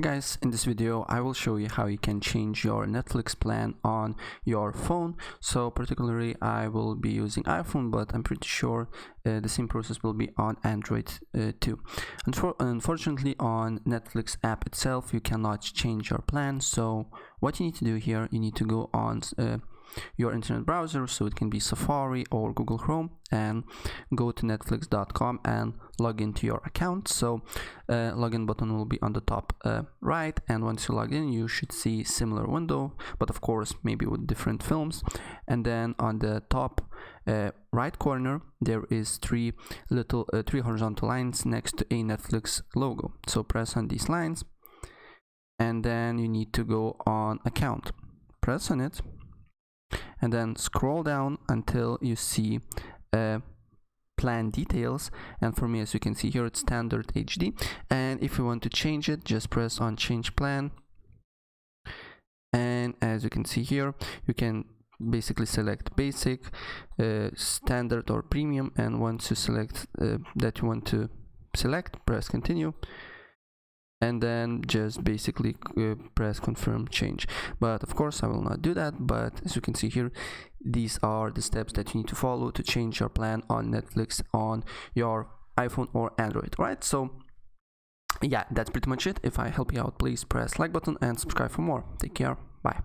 Guys, in this video I will show you how you can change your Netflix plan on your phone. So particularly I will be using iPhone, but I'm pretty sure the same process will be on Android too. Unfortunately, on Netflix app itself you cannot change your plan. So what you need to do here, you need to go on your internet browser, so it can be Safari or Google Chrome, and go to netflix.com and log into your account. So login button will be on the top right, and once you log in you should see similar window, but of course maybe with different films. And then on the top right corner there is three horizontal lines next to a Netflix logo. So press on these lines and then you need to go on account, press on it, and then scroll down until you see plan details. And for me, as you can see here, it's standard HD, and if you want to change it, just press on change plan. And as you can see here, you can basically select basic, standard or premium, and once you select that you want to select, press continue, and then just basically press confirm change. But of course I will not do that, but as you can see here, these are the steps that you need to follow to change your plan on Netflix on your iPhone or Android. Right, so yeah, that's pretty much it. If I help you out, please press like button and subscribe for more. Take care, bye.